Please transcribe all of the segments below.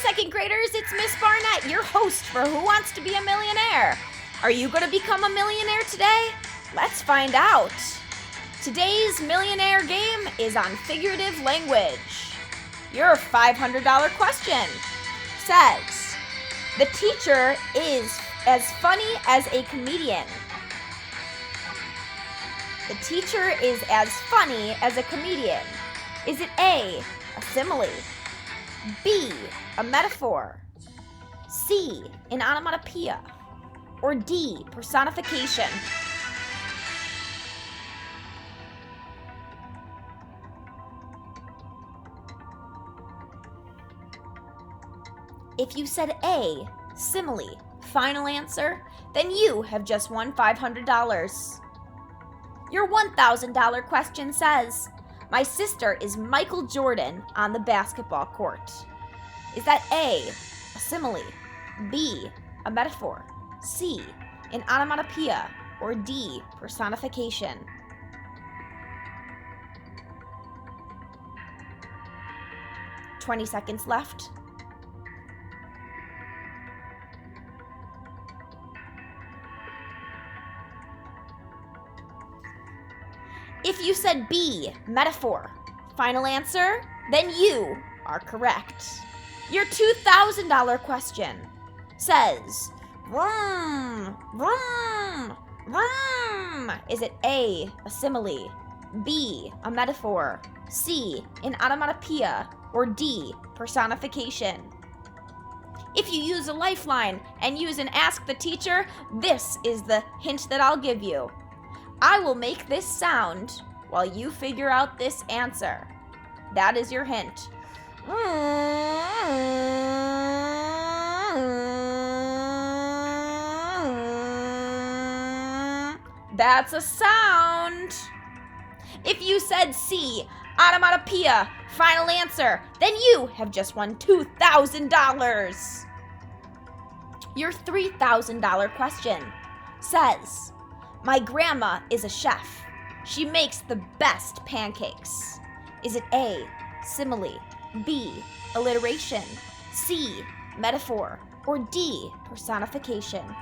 second graders, it's Miss Barnett, your host for Who Wants to Be a Millionaire? Are you going to become a millionaire today? Let's find out. Today's millionaire game is on figurative language. Your $500 question says, the teacher is as funny as a comedian. The teacher is as funny as a comedian. Is it A, a simile, B, a metaphor, C, an onomatopoeia, or D, personification? If you said A, simile, final answer, then you have just won $500. Your $1,000 question says, my sister is Michael Jordan on the basketball court. Is that A, a simile, B, a metaphor, C, an onomatopoeia, or D, personification? "20 seconds left. If you said B, metaphor, final answer, then you are correct. Your $2,000 question says, vroom, vroom, vroom. Is it A, a simile, B, a metaphor, C, an onomatopoeia, or D, personification? If you use a lifeline and use an Ask the Teacher, this is the hint that I'll give you. I will make this sound while you figure out this answer. That is your hint. That's a sound. If you said C, onomatopoeia, final answer, then you have just won $2,000. Your $3,000 question says, my grandma is a chef. She makes the best pancakes. Is it A, simile, B, alliteration, C, metaphor, or D, personification?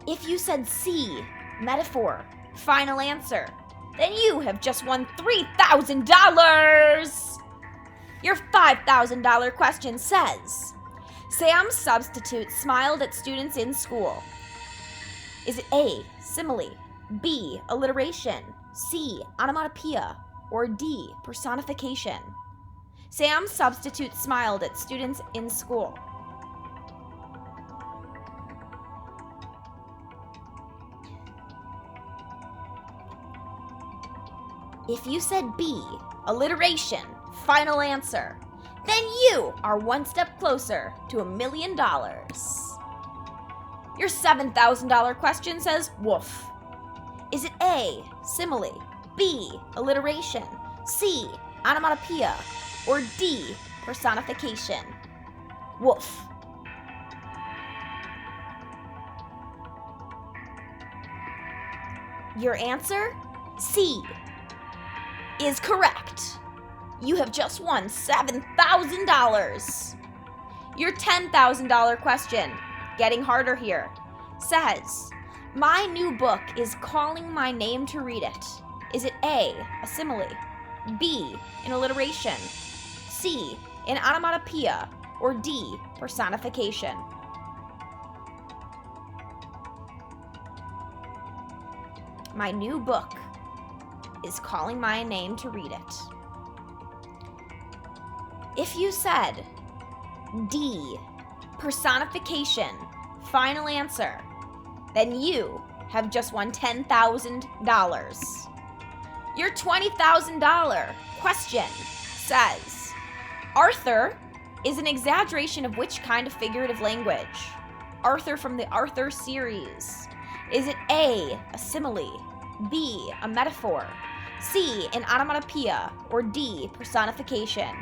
If you said C, metaphor, final answer, then you have just won $3,000. Your $5,000 question says, Sam's substitute smiled at students in school. Is it A, simile, B, alliteration, C, onomatopoeia, or D, personification? Sam's substitute smiled at students in school. If you said B, alliteration, final answer, then you are one step closer to $1 million. Your $7,000 question says woof. Is it A, simile, B, alliteration, C, onomatopoeia, or D, personification? Woof. Your answer, C, is correct. You have just won $7,000. Your $10,000 question, getting harder here, says, my new book is calling my name to read it. Is it A, a simile, B, an alliteration, C, an onomatopoeia, or D, personification? My new book is calling my name to read it. If you said D, personification, final answer, then you have just won $10,000. Your $20,000 question says, Arthur is an exaggeration of which kind of figurative language? Arthur from the Arthur series. Is it A, a simile, B, a metaphor, C, an onomatopoeia, or D, personification?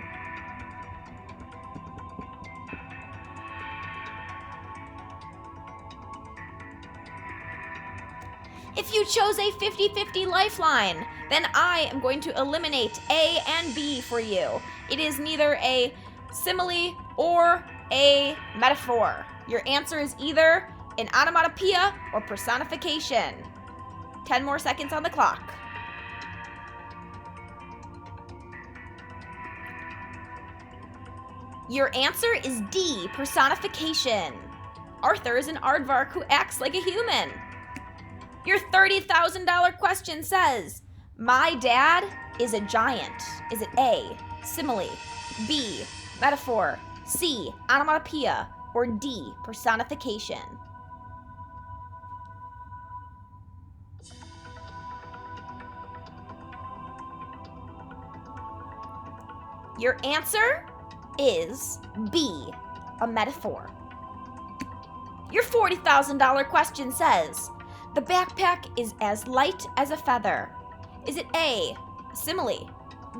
If you chose a 50-50 lifeline, then I am going to eliminate A and B for you. It is neither a simile or a metaphor. Your answer is either an onomatopoeia or personification. 10 more seconds on the clock. Your answer is D, personification. Arthur is an aardvark who acts like a human. Your $30,000 question says, my dad is a giant. Is it A, simile, B, metaphor, C, onomatopoeia, or D, personification? Your answer is B, a metaphor. Your $40,000 question says, the backpack is as light as a feather. Is it A, a simile,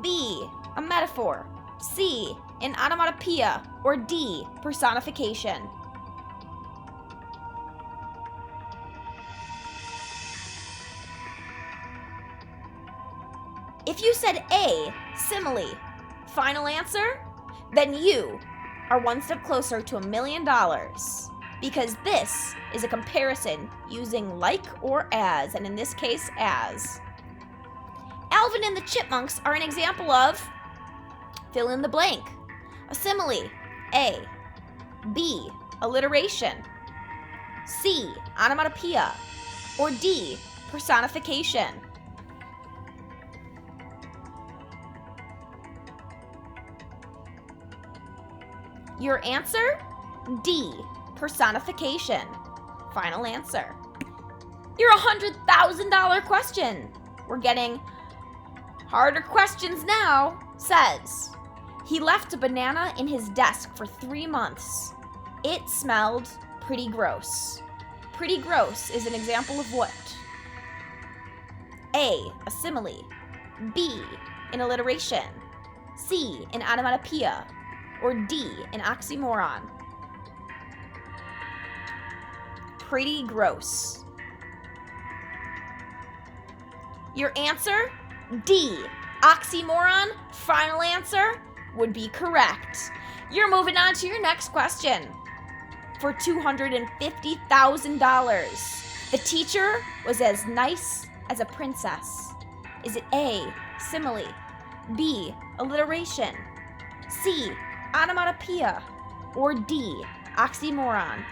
B, a metaphor, C, an onomatopoeia, or D, personification? If you said A, simile, final answer, then you are one step closer to $1 million, because this is a comparison using like or as, and in this case, as. Alvin and the Chipmunks are an example of fill in the blank. A simile, A. B, alliteration. C, onomatopoeia. Or D, personification. Your answer? D, personification. Final answer. Your $100,000 question. We're getting harder questions now. Says, he left a banana in his desk for 3 months. It smelled pretty gross. Pretty gross is an example of what? A, a simile. B, an alliteration. C, an onomatopoeia. Or D, an oxymoron? Pretty gross. Your answer? D, oxymoron. Final answer would be correct. You're moving on to your next question. For $250,000. The teacher was as nice as a princess. Is it A, simile, B, alliteration, C, onomatopoeia, or D, oxymoron?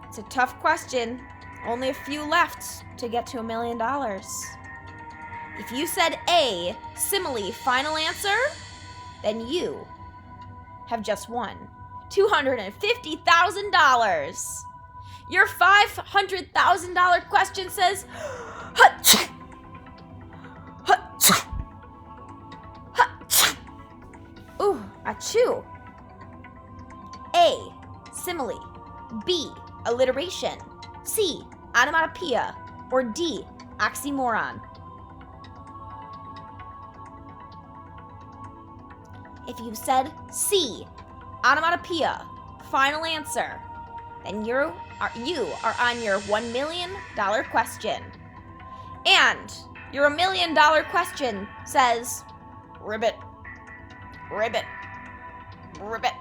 It's a tough question. Only a few left to get to $1 million. If you said A, simile, final answer, then you have just won $250,000. Your $500,000 question says, ooh, achoo. A, simile, B, alliteration, C, onomatopoeia, or D, oxymoron? If you said C, onomatopoeia, final answer, then you are on your $1 million question. And your $1 million question says, ribbit, ribbit, ribbit.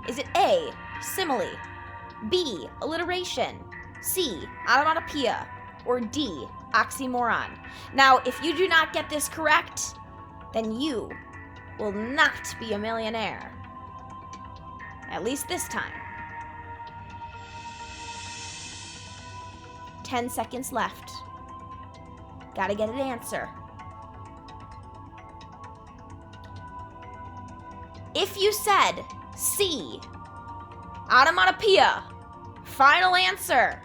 Is it A, simile, B, alliteration, C, onomatopoeia, or D, oxymoron? Now, if you do not get this correct, then you will not be a millionaire. At least this time. 10 seconds left. Gotta get an answer. If you said C, onomatopoeia, final answer,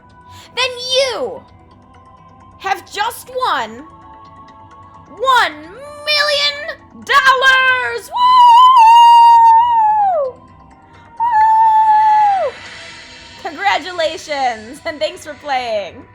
then you have just won $1 million! Woo! Woo! Congratulations, and thanks for playing.